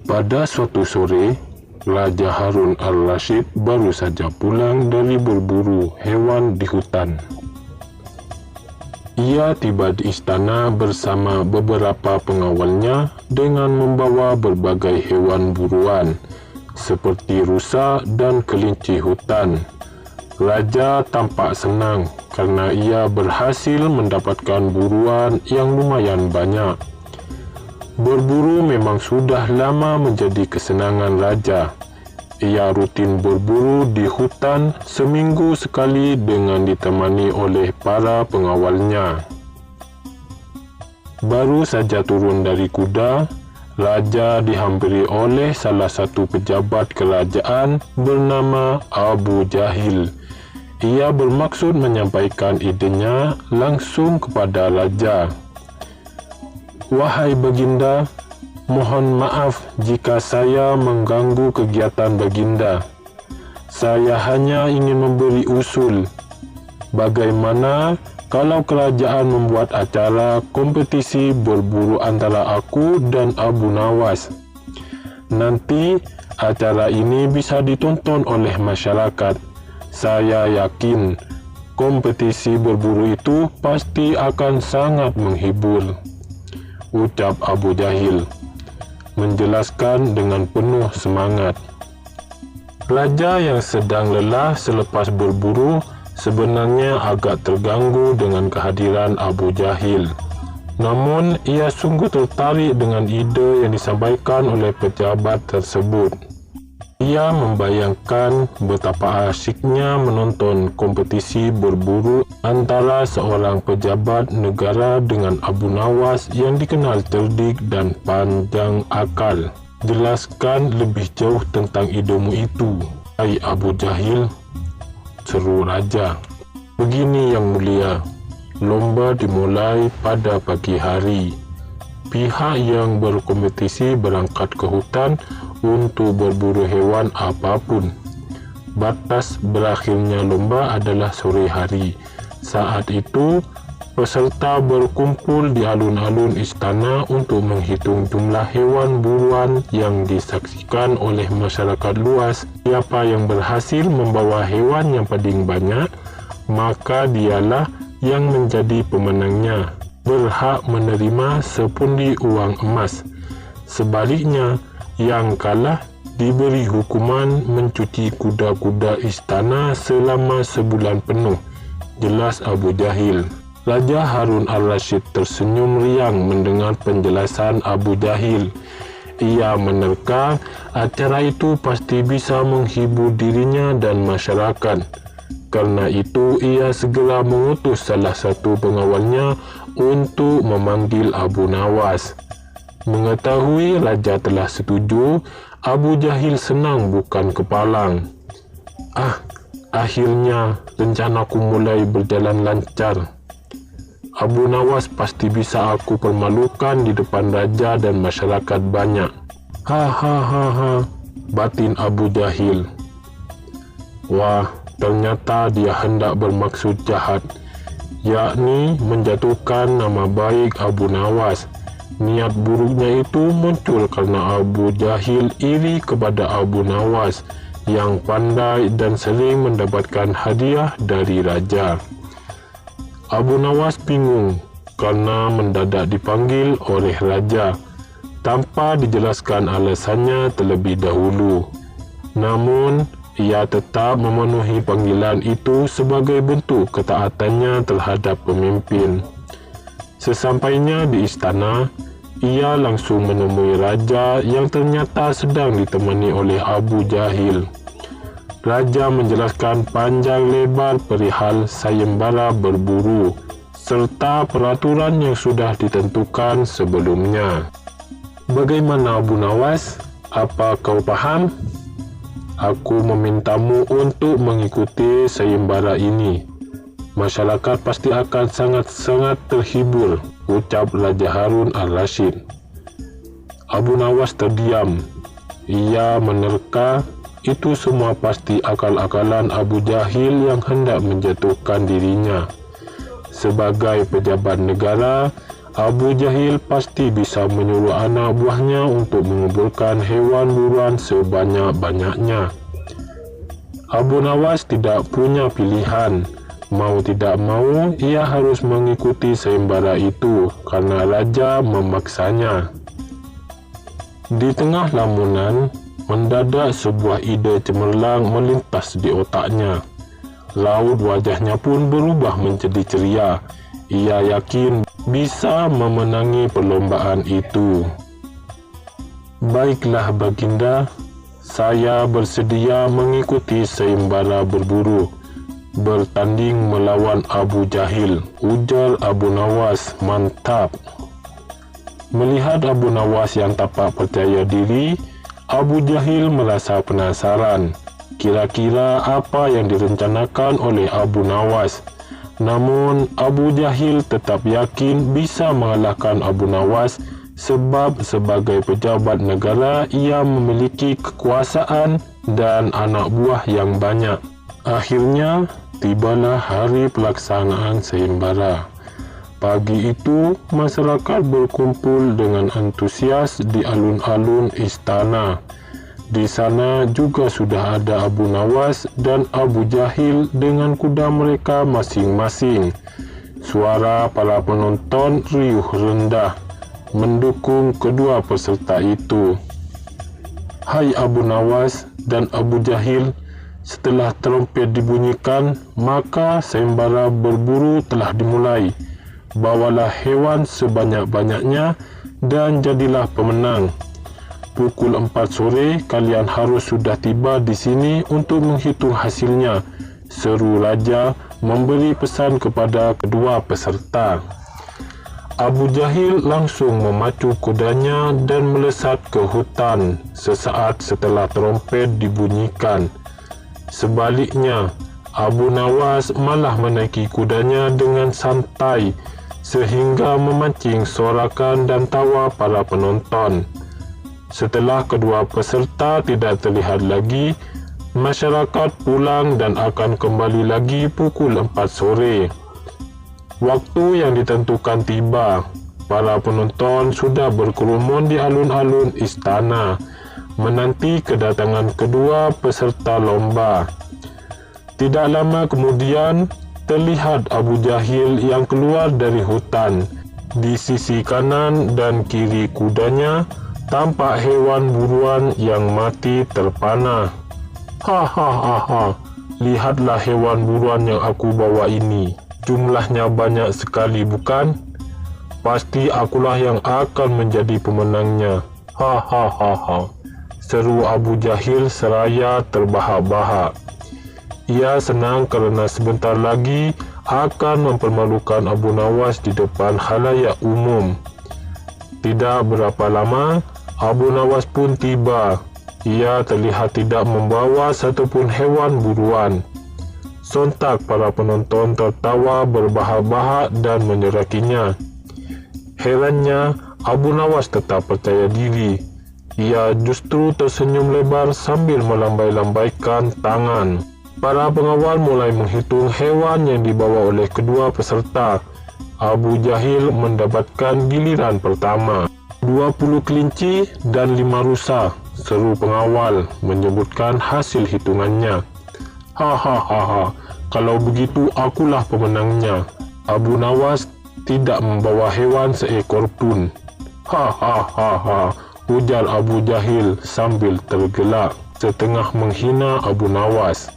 Pada suatu sore, Raja Harun al-Rashid baru saja pulang dari berburu hewan di hutan. Ia tiba di istana bersama beberapa pengawalnya dengan membawa berbagai hewan buruan seperti rusa dan kelinci hutan. Raja tampak senang karena ia berhasil mendapatkan buruan yang lumayan banyak. Berburu memang sudah lama menjadi kesenangan raja. Ia rutin berburu di hutan seminggu sekali dengan ditemani oleh para pengawalnya. Baru saja turun dari kuda, raja dihampiri oleh salah satu pejabat kerajaan bernama Abu Jahil. Ia bermaksud menyampaikan idenya langsung kepada raja. "Wahai baginda, mohon maaf jika saya mengganggu kegiatan baginda. Saya hanya ingin memberi usul. Bagaimana kalau kerajaan membuat acara kompetisi berburu antara aku dan Abu Nawas? Nanti acara ini bisa ditonton oleh masyarakat. Saya yakin kompetisi berburu itu pasti akan sangat menghibur," ucap Abu Jahil, menjelaskan dengan penuh semangat. Raja yang sedang lelah selepas berburu sebenarnya agak terganggu dengan kehadiran Abu Jahil. Namun, ia sungguh tertarik dengan ide yang disampaikan oleh pejabat tersebut. Ia membayangkan betapa asyiknya menonton kompetisi berburu antara seorang pejabat negara dengan Abu Nawas yang dikenal cerdik dan panjang akal. "Jelaskan lebih jauh tentang idemu itu, hai Abu Jahil," seru raja. "Begini yang mulia, lomba dimulai pada pagi hari. Pihak yang berkompetisi berangkat ke hutan untuk berburu hewan apapun. Batas berakhirnya lomba adalah sore hari. Saat itu, peserta berkumpul di alun-alun istana untuk menghitung jumlah hewan buruan yang disaksikan oleh masyarakat luas. Siapa yang berhasil membawa hewan yang paling banyak, maka dialah yang menjadi pemenangnya, berhak menerima sepundi uang emas. Sebaliknya, yang kalah diberi hukuman mencuci kuda-kuda istana selama sebulan penuh, jelas Abu Jahil. Raja Harun al-Rashid tersenyum riang mendengar penjelasan Abu Jahil. Ia menerka acara itu pasti bisa menghibur dirinya dan masyarakat. Karena itu, ia segera mengutus salah satu pengawalnya untuk memanggil Abu Nawas. Mengetahui raja telah setuju, Abu Jahil senang bukan kepalang. Akhirnya rencanaku mulai berjalan lancar. Abu Nawas pasti bisa aku permalukan di depan raja dan masyarakat banyak. Hahaha, batin Abu Jahil. Wah, ternyata dia hendak bermaksud jahat, yakni menjatuhkan nama baik Abu Nawas. Niat buruknya itu muncul karena Abu Jahil iri kepada Abu Nawas yang pandai dan sering mendapatkan hadiah dari raja. Abu Nawas bingung karena mendadak dipanggil oleh raja tanpa dijelaskan alasannya terlebih dahulu. Namun, ia tetap memenuhi panggilan itu sebagai bentuk ketaatannya terhadap pemimpin. Sesampainya di istana, ia langsung menemui raja yang ternyata sedang ditemani oleh Abu Jahil. Raja menjelaskan panjang lebar perihal sayembara berburu serta peraturan yang sudah ditentukan sebelumnya. "Bagaimana Abu Nawas? Apa kau paham? Aku memintamu untuk mengikuti sayembara ini. Masyarakat pasti akan sangat-sangat terhibur," ucap Raja Harun al-Rashid. Abu Nawas terdiam. Ia menerka itu semua pasti akal-akalan Abu Jahil yang hendak menjatuhkan dirinya. Sebagai pejabat negara, Abu Jahil pasti bisa menyuruh anak buahnya untuk mengumpulkan hewan buruan sebanyak-banyaknya. Abu Nawas tidak punya pilihan. Mau tidak mau, ia harus mengikuti sayembara itu karena raja memaksanya. Di tengah lamunan, mendadak sebuah ide cemerlang melintas di otaknya. Raut wajahnya pun berubah menjadi ceria. Ia yakin bisa memenangi perlombaan itu. Baiklah Baginda, saya bersedia mengikuti sayembara berburu, bertanding melawan Abu Jahil, ujar Abu Nawas. Mantap. Melihat Abu Nawas yang tampak percaya diri, Abu Jahil merasa penasaran. Kira-kira apa yang direncanakan oleh Abu Nawas? Namun Abu Jahil tetap yakin bisa mengalahkan Abu Nawas sebab sebagai pejabat negara ia memiliki kekuasaan dan anak buah yang banyak. Akhirnya tibalah hari pelaksanaan sayembara. Pagi itu masyarakat berkumpul dengan antusias di alun-alun istana. Di sana juga sudah ada Abu Nawas dan Abu Jahil dengan kuda mereka masing-masing. Suara para penonton riuh rendah mendukung kedua peserta itu. Hai Abu Nawas dan Abu Jahil, setelah trompet dibunyikan, maka sayembara berburu telah dimulai. Bawalah hewan sebanyak-banyaknya dan jadilah pemenang. Pukul 4 sore, kalian harus sudah tiba di sini untuk menghitung hasilnya, seru raja memberi pesan kepada kedua peserta. Abu Jahil langsung memacu kudanya dan melesat ke hutan sesaat setelah trompet dibunyikan. Sebaliknya, Abu Nawas malah menaiki kudanya dengan santai sehingga memancing sorakan dan tawa para penonton. Setelah kedua peserta tidak terlihat lagi, masyarakat pulang dan akan kembali lagi pukul 4 sore. Waktu yang ditentukan tiba. Para penonton sudah berkerumun di alun-alun istana, menanti kedatangan kedua peserta lomba. Tidak lama kemudian, terlihat Abu Jahil yang keluar dari hutan. Di sisi kanan dan kiri kudanya, tampak hewan buruan yang mati terpana. Hahaha, lihatlah hewan buruan yang aku bawa ini. Jumlahnya banyak sekali bukan? Pasti akulah yang akan menjadi pemenangnya. Hahaha, seru Abu Jahil seraya terbahak-bahak. Ia senang kerana sebentar lagi akan mempermalukan Abu Nawas di depan khalayak umum. Tidak berapa lama, Abu Nawas pun tiba. Ia terlihat tidak membawa satupun hewan buruan. Sontak para penonton tertawa berbahak-bahak dan menyerakinya. Herannya, Abu Nawas tetap percaya diri. Ia justru tersenyum lebar sambil melambai-lambaikan tangan. Para pengawal mulai menghitung hewan yang dibawa oleh kedua peserta. Abu Jahil mendapatkan giliran pertama. 20 kelinci dan 5 rusa, seru pengawal menyebutkan hasil hitungannya. Hahaha, kalau begitu akulah pemenangnya. Abu Nawas tidak membawa hewan seekor pun. Hahaha, ujar Abu Jahil sambil tergelak, setengah menghina Abu Nawas.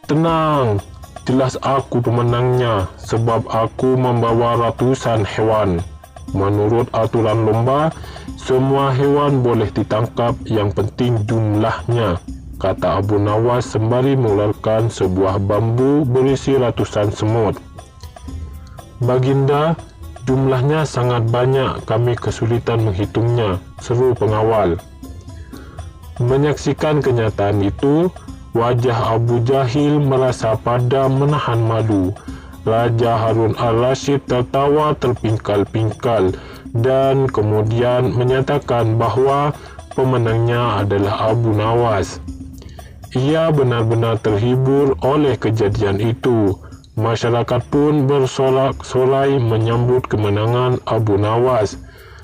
Tenang, jelas aku pemenangnya sebab aku membawa ratusan hewan. Menurut aturan lomba, semua hewan boleh ditangkap, yang penting jumlahnya, kata Abu Nawas sembari mengeluarkan sebuah bambu berisi ratusan semut. Baginda, jumlahnya sangat banyak, kami kesulitan menghitungnya, seru pengawal. Menyaksikan kenyataan itu, wajah Abu Jahil merasa padam menahan malu. Raja Harun al-Rashid tertawa terpingkal-pingkal dan kemudian menyatakan bahawa pemenangnya adalah Abu Nawas. Ia benar-benar terhibur oleh kejadian itu. Masyarakat pun bersorak-sorai menyambut kemenangan Abu Nawas.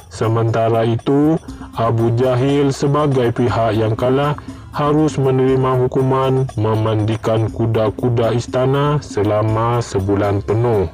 Sementara itu, Abu Jahil sebagai pihak yang kalah harus menerima hukuman memandikan kuda-kuda istana selama sebulan penuh.